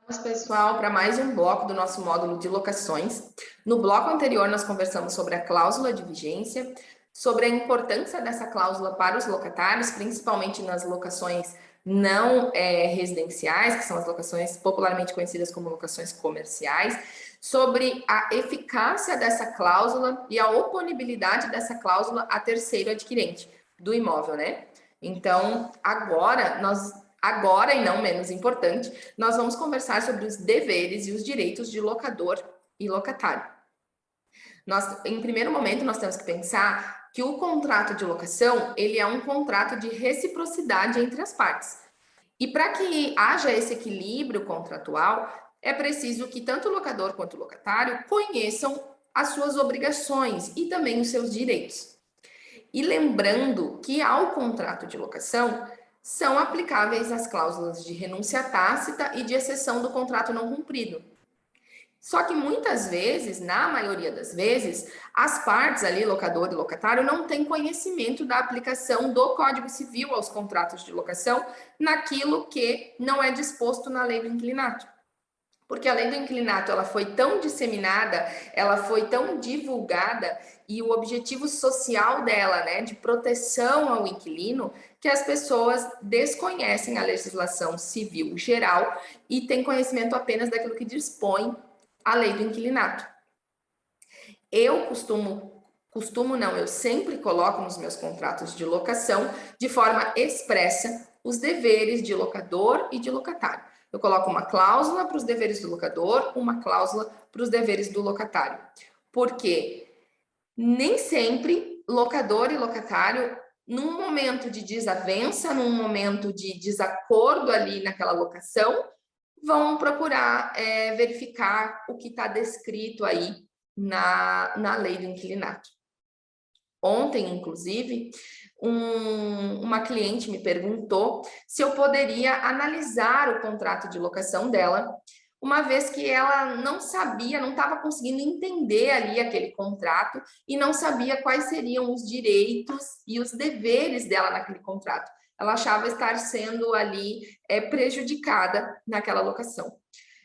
Vamos, pessoal, para mais um bloco do nosso módulo de locações. No bloco anterior, nós conversamos sobre a cláusula de vigência, sobre a importância dessa cláusula para os locatários, principalmente nas locações não residenciais, que são as locações popularmente conhecidas como locações comerciais, sobre a eficácia dessa cláusula e a oponibilidade dessa cláusula a terceiro adquirente do imóvel, né? Então, agora, e não menos importante, nós vamos conversar sobre os deveres e os direitos de locador e locatário. Em primeiro momento, nós temos que pensar que o contrato de locação, ele é um contrato de reciprocidade entre as partes. E para que haja esse equilíbrio contratual, é preciso que tanto o locador quanto o locatário conheçam as suas obrigações e também os seus direitos. E lembrando que ao contrato de locação são aplicáveis as cláusulas de renúncia tácita e de exceção do contrato não cumprido. Só que muitas vezes, na maioria das vezes, as partes ali, locador e locatário, não têm conhecimento da aplicação do Código Civil aos contratos de locação naquilo que não é disposto na lei do inquilinato. Porque a lei do inquilinato ela foi tão disseminada, ela foi tão divulgada e o objetivo social dela, né, de proteção ao inquilino, que as pessoas desconhecem a legislação civil geral e têm conhecimento apenas daquilo que dispõe a lei do inquilinato. Eu sempre coloco nos meus contratos de locação, de forma expressa, os deveres de locador e de locatário. Eu coloco uma cláusula para os deveres do locador, uma cláusula para os deveres do locatário. Porque nem sempre locador e locatário, num momento de desavença, num momento de desacordo ali naquela locação, vão procurar verificar o que está descrito aí na lei do inquilinato. Ontem, inclusive, uma cliente me perguntou se eu poderia analisar o contrato de locação dela, uma vez que ela não sabia, não estava conseguindo entender ali aquele contrato e não sabia quais seriam os direitos e os deveres dela naquele contrato. Ela achava estar sendo ali prejudicada naquela locação.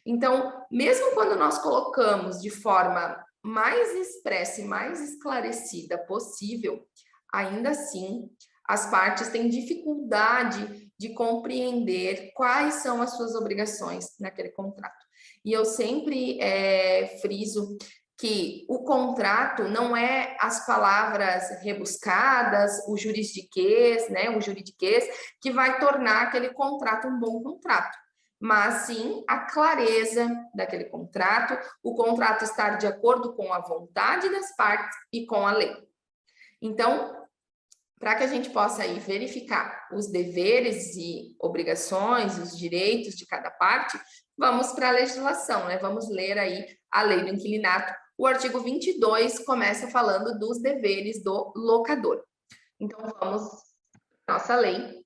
Então, mesmo quando nós colocamos de forma mais expressa e mais esclarecida possível, ainda assim, as partes têm dificuldade de compreender quais são as suas obrigações naquele contrato. E eu sempre friso que o contrato não é as palavras rebuscadas, o juridiquês, né, o juridiquês, que vai tornar aquele contrato um bom contrato, mas sim a clareza daquele contrato, o contrato estar de acordo com a vontade das partes e com a lei. Então, para que a gente possa aí verificar os deveres e obrigações, os direitos de cada parte, vamos para a legislação, né? Vamos ler aí a lei do inquilinato. O artigo 22 começa falando dos deveres do locador. Então, vamos para a nossa lei,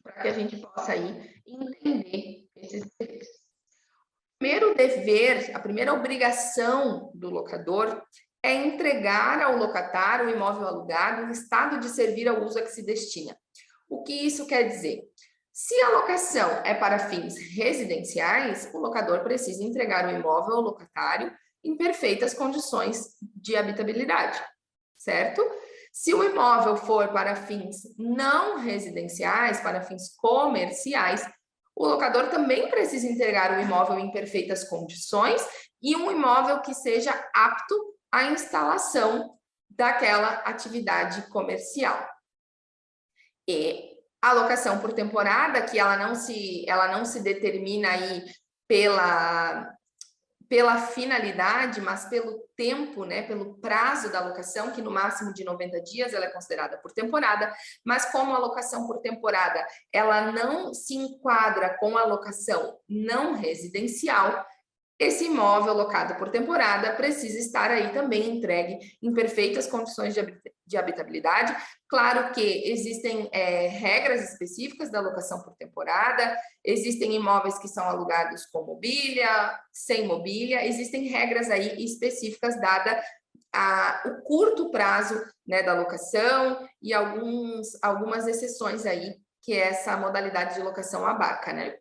para que a gente possa aí entender esses deveres. O primeiro dever, a primeira obrigação do locador é entregar ao locatário o imóvel alugado em estado de servir ao uso a que se destina. O que isso quer dizer? Se a locação é para fins residenciais, o locador precisa entregar o imóvel ao locatário em perfeitas condições de habitabilidade, certo? Se o imóvel for para fins não residenciais, para fins comerciais, o locador também precisa entregar o imóvel em perfeitas condições e um imóvel que seja apto à instalação daquela atividade comercial. E a locação por temporada, que ela não se determina aí pela finalidade, mas pelo tempo, né, pelo prazo da locação, que no máximo de 90 dias ela é considerada por temporada, mas como a locação por temporada, ela não se enquadra com a locação não residencial, esse imóvel locado por temporada precisa estar aí também entregue em perfeitas condições de habitabilidade. Claro que existem regras específicas da locação por temporada, existem imóveis que são alugados com mobília, sem mobília, existem regras aí específicas dada o curto prazo, né, da locação e algumas exceções aí que essa modalidade de locação abarca, né?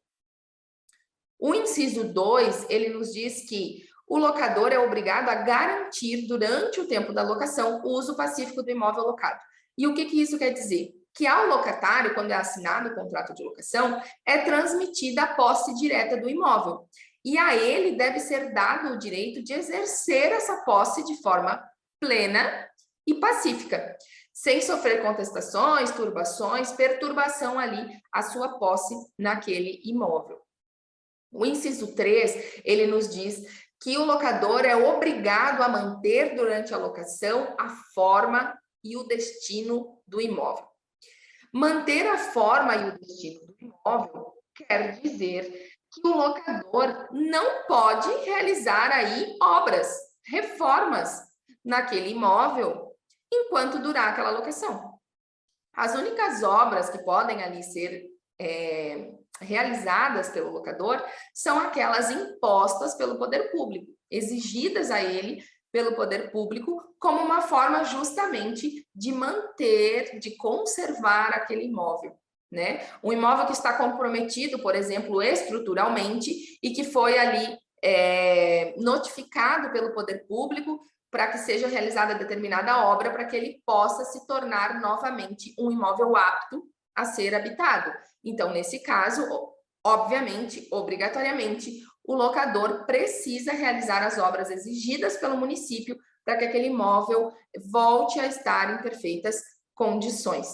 O inciso 2, ele nos diz que o locador é obrigado a garantir, durante o tempo da locação, o uso pacífico do imóvel locado. E o que isso quer dizer? Que ao locatário, quando é assinado o contrato de locação, é transmitida a posse direta do imóvel. E a ele deve ser dado o direito de exercer essa posse de forma plena e pacífica, sem sofrer contestações, turbações, perturbação ali à sua posse naquele imóvel. O inciso 3, ele nos diz que o locador é obrigado a manter durante a locação a forma e o destino do imóvel. Manter a forma e o destino do imóvel quer dizer que o locador não pode realizar aí obras, reformas naquele imóvel enquanto durar aquela locação. As únicas obras que podem ali ser realizadas pelo locador são aquelas impostas pelo poder público, exigidas a ele pelo poder público, como uma forma justamente de manter, de conservar aquele imóvel, né? Um imóvel que está comprometido, por exemplo, estruturalmente, e que foi ali notificado pelo poder público para que seja realizada determinada obra, para que ele possa se tornar novamente um imóvel apto a ser habitado. Então, nesse caso, obviamente, obrigatoriamente, o locador precisa realizar as obras exigidas pelo município para que aquele imóvel volte a estar em perfeitas condições.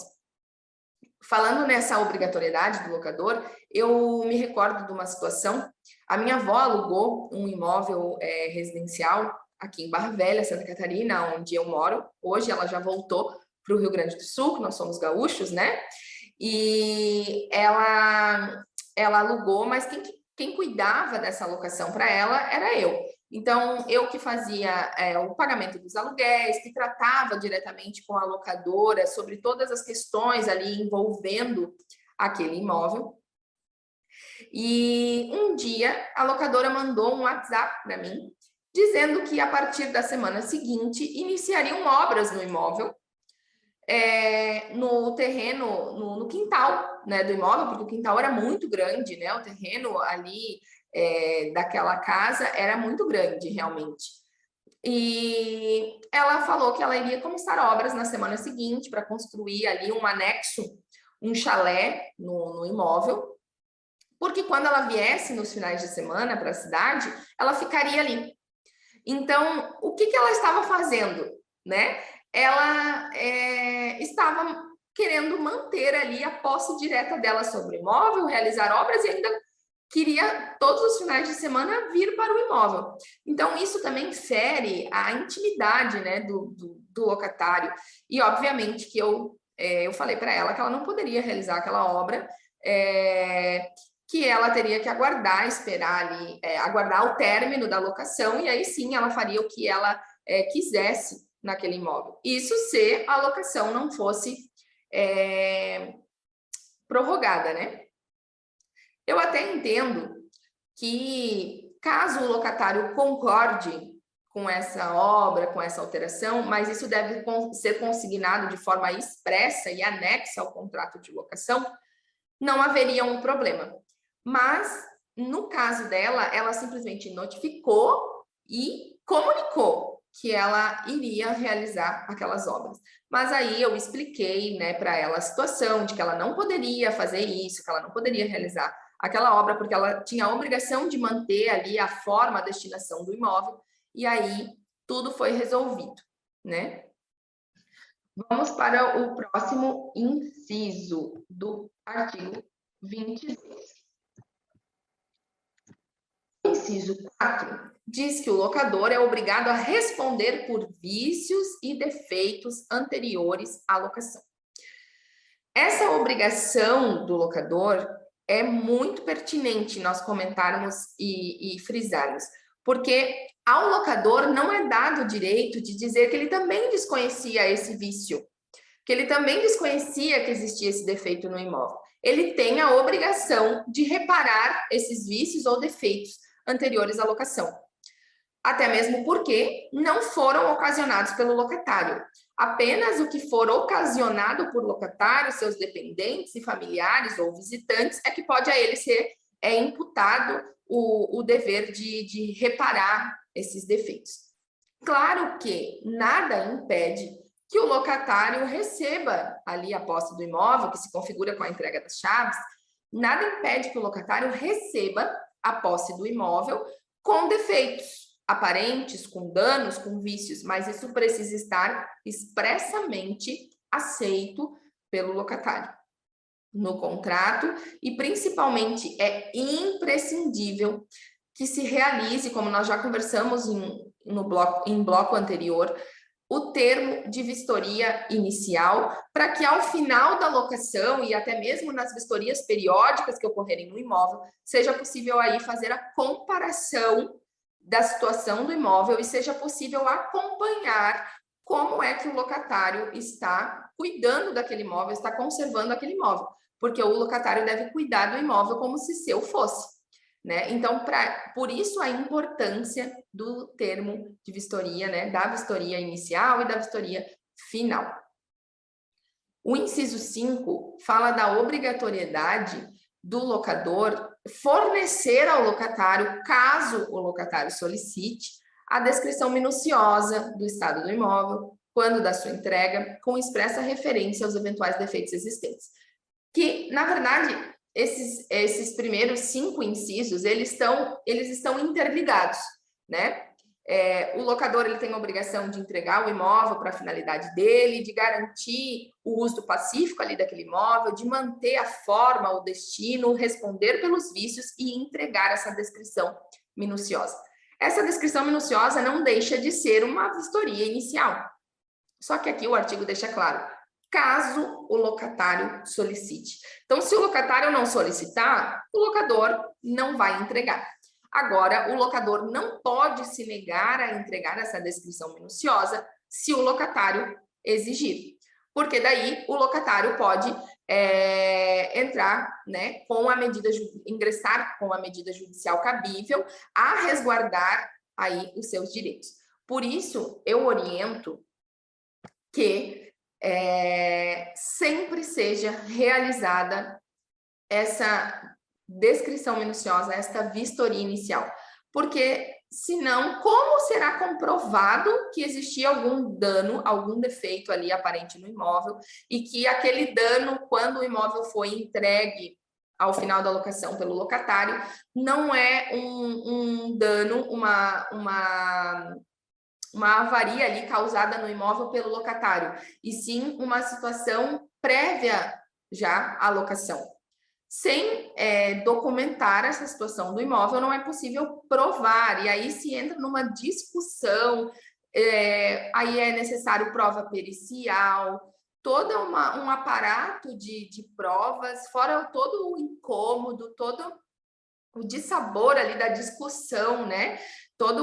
Falando nessa obrigatoriedade do locador, eu me recordo de uma situação. A minha avó alugou um imóvel residencial aqui em Barra Velha, Santa Catarina, onde eu moro. Hoje ela já voltou para o Rio Grande do Sul, que nós somos gaúchos, né? E ela alugou, mas quem cuidava dessa alocação para ela era eu. Então, eu que fazia o pagamento dos aluguéis, que tratava diretamente com a locadora sobre todas as questões ali envolvendo aquele imóvel. E um dia, a locadora mandou um WhatsApp para mim, dizendo que a partir da semana seguinte iniciariam obras no imóvel, no terreno, no quintal, né, do imóvel, porque o quintal era muito grande, né? O terreno ali daquela casa era muito grande, realmente. E ela falou que ela iria começar obras na semana seguinte para construir ali um anexo, um chalé no imóvel, porque quando ela viesse nos finais de semana para a cidade, ela ficaria ali. Então, o que ela estava fazendo, né? Ela estava querendo manter ali a posse direta dela sobre o imóvel, realizar obras e ainda queria todos os finais de semana vir para o imóvel. Então, isso também fere a intimidade, né, do locatário. E, obviamente, que eu falei para ela que ela não poderia realizar aquela obra, que ela teria que aguardar, esperar ali, aguardar o término da locação, e aí sim ela faria o que ela quisesse naquele imóvel. Isso se a locação não fosse prorrogada, né? Eu até entendo que, caso o locatário concorde com essa obra, com essa alteração, mas isso deve ser consignado de forma expressa e anexa ao contrato de locação, não haveria um problema. Mas, no caso dela, ela simplesmente notificou e comunicou que ela iria realizar aquelas obras. Mas aí eu expliquei, né, para ela a situação de que ela não poderia fazer isso, que ela não poderia realizar aquela obra, porque ela tinha a obrigação de manter ali a forma, a destinação do imóvel, e aí tudo foi resolvido, né? Vamos para o próximo inciso do artigo 26. O inciso 4 diz que o locador é obrigado a responder por vícios e defeitos anteriores à locação. Essa obrigação do locador é muito pertinente nós comentarmos e frisarmos, porque ao locador não é dado o direito de dizer que ele também desconhecia esse vício, que ele também desconhecia que existia esse defeito no imóvel. Ele tem a obrigação de reparar esses vícios ou defeitos anteriores à locação. Até mesmo porque não foram ocasionados pelo locatário. Apenas o que for ocasionado por locatário, seus dependentes e familiares ou visitantes, é que pode a ele ser imputado o dever de reparar esses defeitos. Claro que nada impede que o locatário receba ali a posse do imóvel, que se configura com a entrega das chaves, nada impede que o locatário receba a posse do imóvel com defeitos aparentes, com danos, com vícios, mas isso precisa estar expressamente aceito pelo locatário no contrato e principalmente é imprescindível que se realize, como nós já conversamos em bloco anterior, o termo de vistoria inicial, para que ao final da locação e até mesmo nas vistorias periódicas que ocorrerem no imóvel, seja possível aí fazer a comparação da situação do imóvel e seja possível acompanhar como é que o locatário está cuidando daquele imóvel, está conservando aquele imóvel, porque o locatário deve cuidar do imóvel como se seu fosse. Né? Então, por isso a importância do termo de vistoria, né? Da vistoria inicial e da vistoria final. O inciso 5 fala da obrigatoriedade do locador fornecer ao locatário, caso o locatário solicite, a descrição minuciosa do estado do imóvel, quando da sua entrega, com expressa referência aos eventuais defeitos existentes. Que, na verdade, esses primeiros 5 incisos, eles estão interligados, né? O locador ele tem a obrigação de entregar o imóvel para a finalidade dele, de garantir o uso pacífico ali daquele imóvel, de manter a forma, o destino, responder pelos vícios e entregar essa descrição minuciosa. Essa descrição minuciosa não deixa de ser uma vistoria inicial. Só que aqui o artigo deixa claro, caso o locatário solicite. Então, se o locatário não solicitar, o locador não vai entregar. Agora, o locador não pode se negar a entregar essa descrição minuciosa se o locatário exigir, porque daí o locatário pode entrar, né, com a medida, ingressar com a medida judicial cabível a resguardar aí os seus direitos. Por isso, eu oriento que sempre seja realizada essa descrição minuciosa, esta vistoria inicial, porque senão, como será comprovado que existia algum dano, algum defeito ali aparente no imóvel e que aquele dano, quando o imóvel foi entregue ao final da locação pelo locatário, não é um dano, uma avaria ali causada no imóvel pelo locatário, e sim uma situação prévia já à locação. Sem documentar essa situação do imóvel, não é possível provar, e aí se entra numa discussão, aí é necessário prova pericial, todo um aparato de provas, fora todo o incômodo, todo o dissabor ali da discussão, né? Toda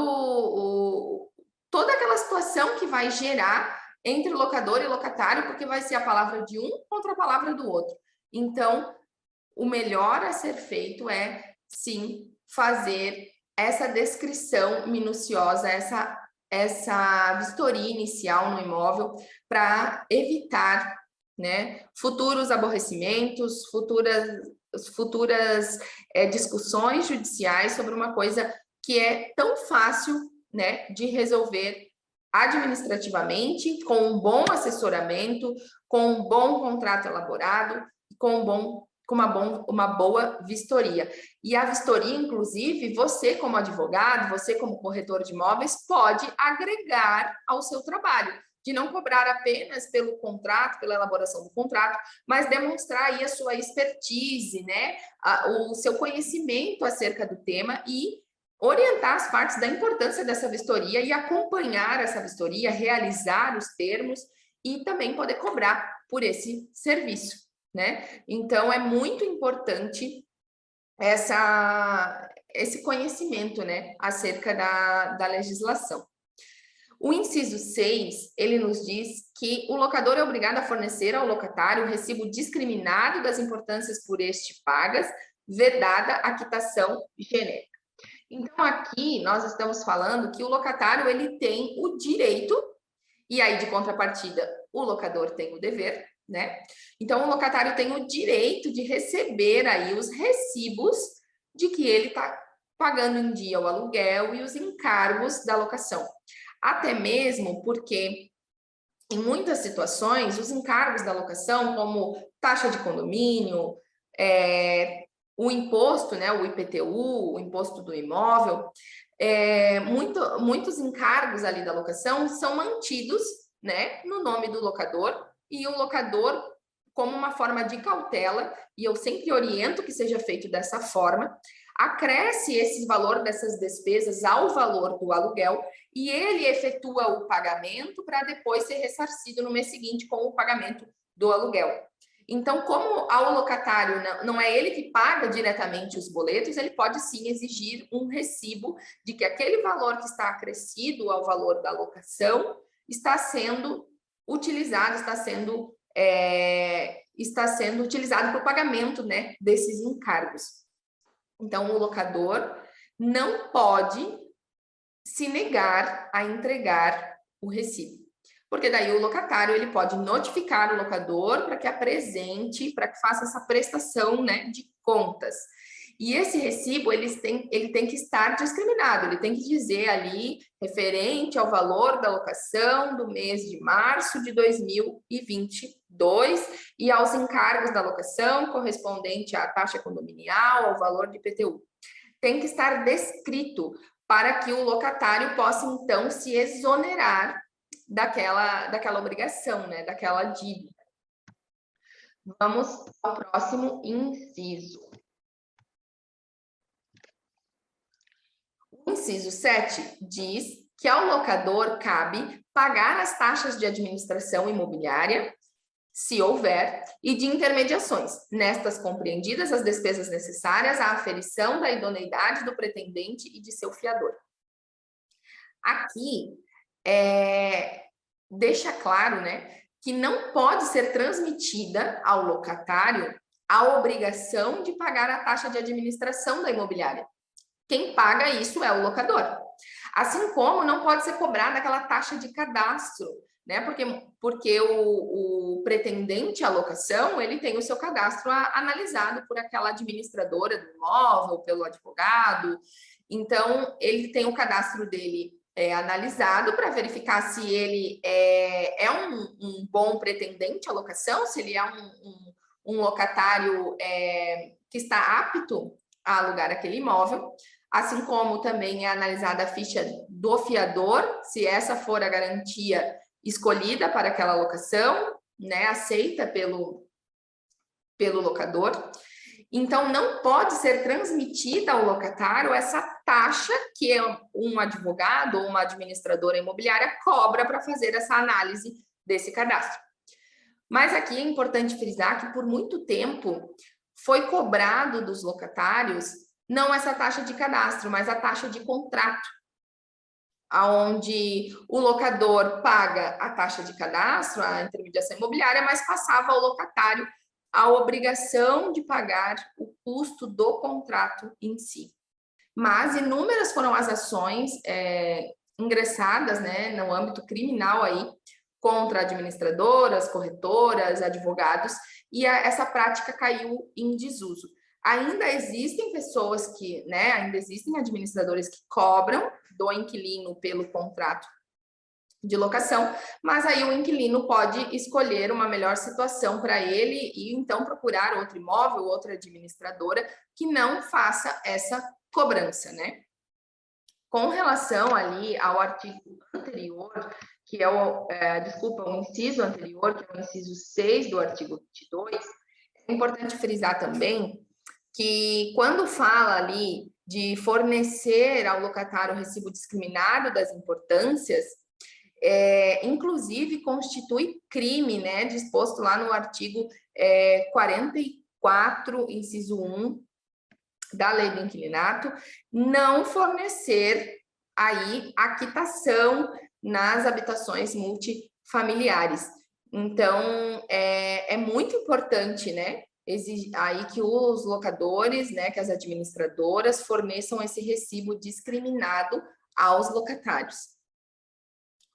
aquela situação que vai gerar entre locador e locatário, porque vai ser a palavra de um contra a palavra do outro. Então, o melhor a ser feito é, sim, fazer essa descrição minuciosa, essa vistoria inicial no imóvel, para evitar, né, futuros aborrecimentos, futuras discussões judiciais sobre uma coisa que é tão fácil, né, de resolver administrativamente, com um bom assessoramento, com um bom contrato elaborado, com uma boa vistoria. E a vistoria, inclusive, você como advogado, você como corretor de imóveis, pode agregar ao seu trabalho, de não cobrar apenas pelo contrato, pela elaboração do contrato, mas demonstrar aí a sua expertise, né, o seu conhecimento acerca do tema e orientar as partes da importância dessa vistoria e acompanhar essa vistoria, realizar os termos e também poder cobrar por esse serviço, né? Então, é muito importante esse conhecimento, né, acerca da legislação. O inciso 6, ele nos diz que o locador é obrigado a fornecer ao locatário o recibo discriminado das importâncias por este pagas, vedada a quitação genérica. Então, aqui nós estamos falando que o locatário ele tem o direito, e aí de contrapartida o locador tem o dever, né? Então, o locatário tem o direito de receber aí os recibos de que ele está pagando em dia o aluguel e os encargos da locação. Até mesmo porque, em muitas situações, os encargos da locação, como taxa de condomínio, o imposto, né, o IPTU, o imposto do imóvel, muitos encargos ali da locação são mantidos, né, no nome do locador, e o locador, como uma forma de cautela, e eu sempre oriento que seja feito dessa forma, acresce esse valor dessas despesas ao valor do aluguel e ele efetua o pagamento para depois ser ressarcido no mês seguinte com o pagamento do aluguel. Então, como ao locatário não é ele que paga diretamente os boletos, ele pode sim exigir um recibo de que aquele valor que está acrescido ao valor da locação está sendo utilizado, está sendo utilizado para o pagamento, né, desses encargos. Então, o locador não pode se negar a entregar o recibo. Porque daí o locatário ele pode notificar o locador para que apresente, para que faça essa prestação, né, de contas. E esse recibo ele tem que estar discriminado, ele tem que dizer ali referente ao valor da locação do mês de março de 2022 e aos encargos da locação correspondente à taxa condominial, ao valor de IPTU. Tem que estar descrito para que o locatário possa então se exonerar daquela obrigação, né, daquela dívida. Vamos ao próximo inciso. O inciso 7 diz que ao locador cabe pagar as taxas de administração imobiliária, se houver, e de intermediações, nestas compreendidas as despesas necessárias à aferição da idoneidade do pretendente e de seu fiador. Aqui, deixa claro, né, que não pode ser transmitida ao locatário a obrigação de pagar a taxa de administração da imobiliária. Quem paga isso é o locador. Assim como não pode ser cobrada aquela taxa de cadastro, né? Porque o pretendente à locação, ele tem o seu cadastro analisado por aquela administradora do imóvel, pelo advogado. Então, ele tem o cadastro dele analisado para verificar se ele é um bom pretendente à locação, se ele é um locatário que está apto a alugar aquele imóvel, assim como também é analisada a ficha do fiador, se essa for a garantia escolhida para aquela locação, né, aceita pelo locador. Então, não pode ser transmitida ao locatário essa taxa que um advogado ou uma administradora imobiliária cobra para fazer essa análise desse cadastro. Mas aqui é importante frisar que por muito tempo foi cobrado dos locatários não essa taxa de cadastro, mas a taxa de contrato, onde o locador paga a taxa de cadastro, a intermediação imobiliária, mas passava ao locatário a obrigação de pagar o custo do contrato em si. Mas inúmeras foram as ações ingressadas, né, no âmbito criminal aí, contra administradoras, corretoras, advogados, e essa prática caiu em desuso. Ainda existem pessoas que, né, ainda existem administradores que cobram do inquilino pelo contrato de locação, mas aí o inquilino pode escolher uma melhor situação para ele e então procurar outro imóvel, outra administradora que não faça essa cobrança, né? Com relação ali ao artigo anterior, que é o inciso anterior, que é o inciso 6 do artigo 22, é importante frisar também que quando fala ali de fornecer ao locatário o recibo discriminado das importâncias, inclusive constitui crime, né, disposto lá no artigo 44, inciso 1 da Lei do Inquilinato, não fornecer aí a nas habitações multifamiliares. Então, é muito importante, né, aí que os locadores, né, que as administradoras forneçam esse recibo discriminado aos locatários.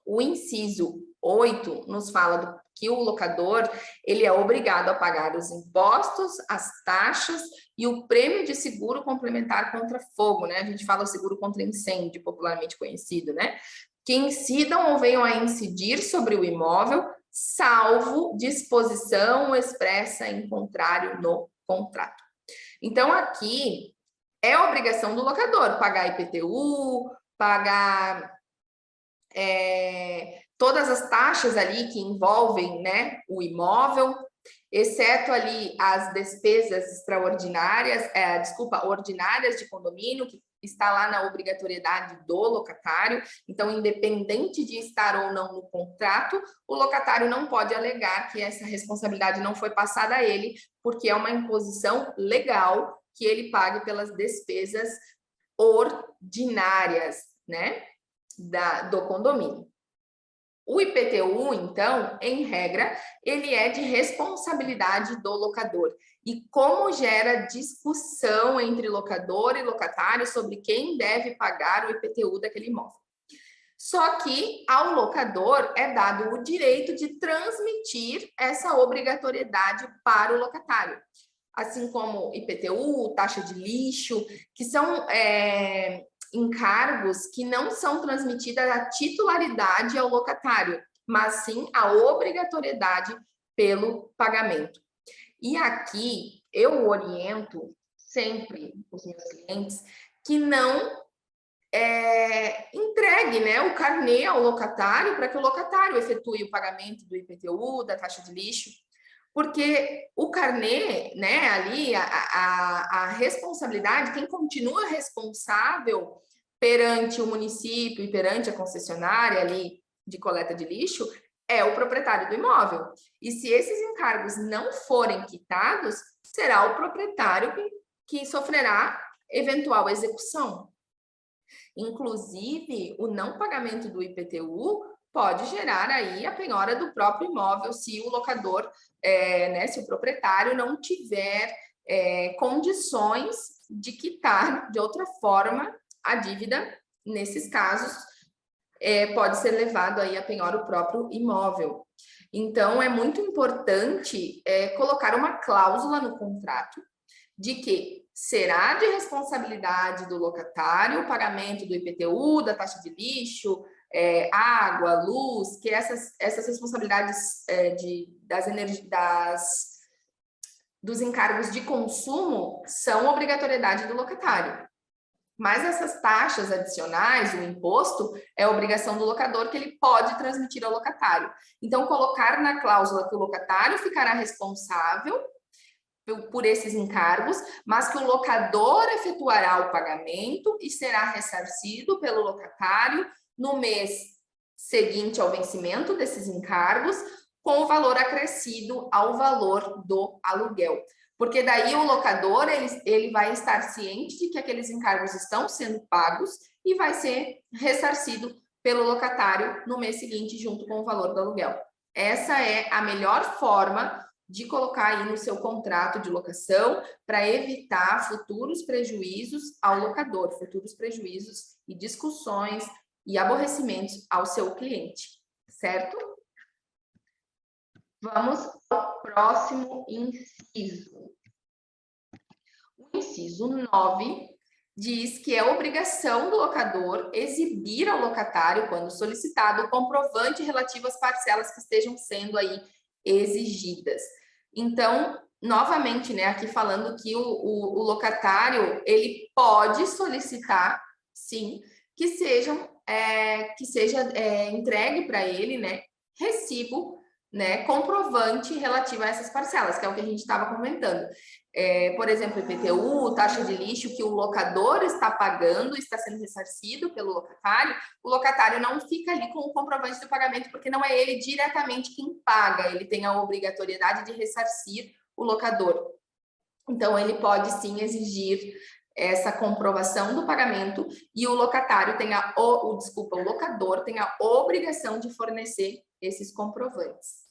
O inciso 8 nos fala que o locador ele é obrigado a pagar os impostos, as taxas e o prêmio de seguro complementar contra fogo, né? A gente fala o seguro contra incêndio, popularmente conhecido, né? Que incidam ou venham a incidir sobre o imóvel, salvo disposição expressa em contrário no contrato. Então, aqui é obrigação do locador pagar IPTU, pagar todas as taxas ali que envolvem, né, o imóvel, exceto ali as despesas extraordinárias, ordinárias de condomínio, que está lá na obrigatoriedade do locatário. Então, independente de estar ou não no contrato, o locatário não pode alegar que essa responsabilidade não foi passada a ele, porque é uma imposição legal que ele pague pelas despesas ordinárias, né, do condomínio. O IPTU, então, em regra, ele é de responsabilidade do locador. E como gera discussão entre locador e locatário sobre quem deve pagar o IPTU daquele imóvel. Só que ao locador é dado o direito de transmitir essa obrigatoriedade para o locatário. Assim como IPTU, taxa de lixo, que são encargos que não são transmitidos a titularidade ao locatário, mas sim a obrigatoriedade pelo pagamento. E aqui eu oriento sempre os meus clientes que não entregue, né, o carnê ao locatário para que o locatário efetue o pagamento do IPTU, da taxa de lixo, porque o carnê, né, ali, a responsabilidade, quem continua responsável perante o município e perante a concessionária ali de coleta de lixo é o proprietário do imóvel. E se esses encargos não forem quitados, será o proprietário que sofrerá eventual execução. Inclusive, o não pagamento do IPTU pode gerar aí a penhora do próprio imóvel se o locador, né, se o proprietário não tiver condições de quitar de outra forma a dívida. Nesses casos, pode ser levado aí a penhora o próprio imóvel. Então, é muito importante colocar uma cláusula no contrato de que será de responsabilidade do locatário o pagamento do IPTU, da taxa de lixo, água, luz, que essas responsabilidades dos encargos de consumo são obrigatoriedade do locatário. Mas essas taxas adicionais, o imposto, é obrigação do locador que ele pode transmitir ao locatário. Então, colocar na cláusula que o locatário ficará responsável por esses encargos, mas que o locador efetuará o pagamento e será ressarcido pelo locatário no mês seguinte ao vencimento desses encargos, com o valor acrescido ao valor do aluguel. Porque daí o locador ele vai estar ciente de que aqueles encargos estão sendo pagos e vai ser ressarcido pelo locatário no mês seguinte, junto com o valor do aluguel. Essa é a melhor forma de colocar aí no seu contrato de locação para evitar futuros prejuízos ao locador, futuros prejuízos e discussões e aborrecimentos ao seu cliente, certo? Vamos ao próximo inciso. O inciso 9 diz que é obrigação do locador exibir ao locatário, quando solicitado, o comprovante relativo às parcelas que estejam sendo aí exigidas. Então, novamente, né, aqui falando que o locatário ele pode solicitar, sim, que seja entregue para ele, né, recibo, né, comprovante relativo a essas parcelas, que é o que a gente estava comentando. Por exemplo, IPTU, taxa de lixo que o locador está pagando, está sendo ressarcido pelo locatário, o locatário não fica ali com o comprovante do pagamento, porque não é ele diretamente quem paga, ele tem a obrigatoriedade de ressarcir o locador. Então, ele pode sim exigir essa comprovação do pagamento e o locatário o locador tem a obrigação de fornecer esses comprovantes.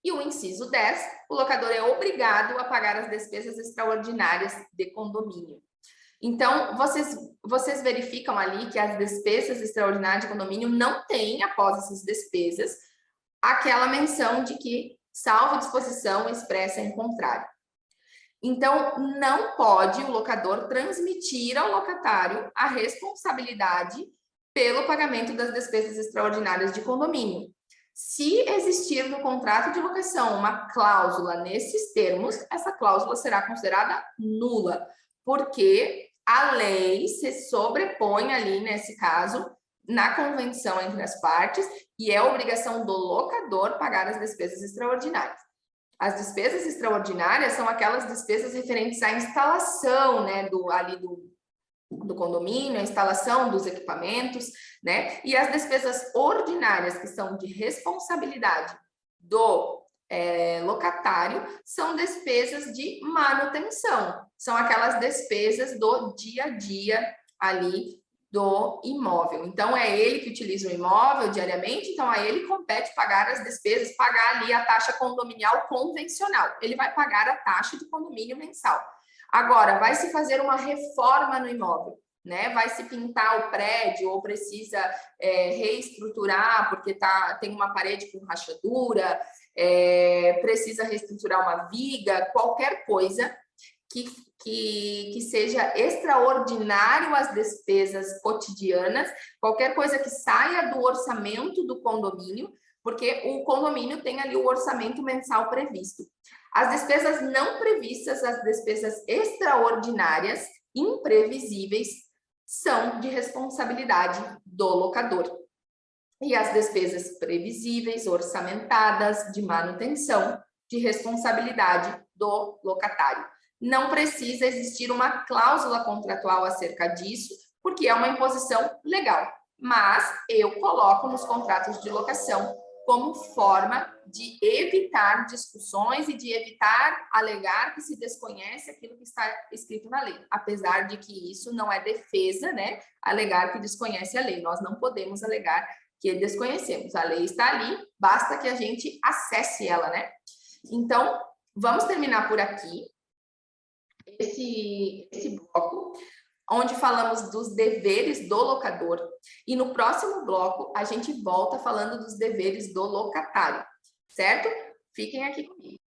E o inciso 10, o locador é obrigado a pagar as despesas extraordinárias de condomínio. Então, vocês verificam ali que as despesas extraordinárias de condomínio não têm, após essas despesas, aquela menção de que salvo disposição expressa em contrário. Então, não pode o locador transmitir ao locatário a responsabilidade pelo pagamento das despesas extraordinárias de condomínio. Se existir no contrato de locação uma cláusula nesses termos, essa cláusula será considerada nula, porque a lei se sobrepõe ali, nesse caso, na convenção entre as partes, e é obrigação do locador pagar as despesas extraordinárias. As despesas extraordinárias são aquelas despesas referentes à instalação, né, do condomínio, a instalação dos equipamentos, né? E as despesas ordinárias, que são de responsabilidade do locatário, são despesas de manutenção, são aquelas despesas do dia a dia ali do imóvel. Então, é ele que utiliza o imóvel diariamente, então a ele compete pagar as despesas, pagar ali a taxa condominial convencional. Ele vai pagar a taxa de condomínio mensal. Agora, vai se fazer uma reforma no imóvel, né? Vai se pintar o prédio ou precisa reestruturar porque tem uma parede com rachadura, precisa reestruturar uma viga, qualquer coisa que seja extraordinário às despesas cotidianas, qualquer coisa que saia do orçamento do condomínio, porque o condomínio tem ali o orçamento mensal previsto. As despesas não previstas, as despesas extraordinárias, imprevisíveis, são de responsabilidade do locador. E as despesas previsíveis, orçamentadas, de manutenção, de responsabilidade do locatário. Não precisa existir uma cláusula contratual acerca disso, porque é uma imposição legal. Mas eu coloco nos contratos de locação como forma de evitar discussões e de evitar alegar que se desconhece aquilo que está escrito na lei. Apesar de que isso não é defesa, né? Alegar que desconhece a lei. Nós não podemos alegar que desconhecemos. A lei está ali, basta que a gente acesse ela, né? Então, vamos terminar por aqui esse bloco, onde falamos dos deveres do locador. E no próximo bloco, a gente volta falando dos deveres do locatário, certo? Fiquem aqui comigo.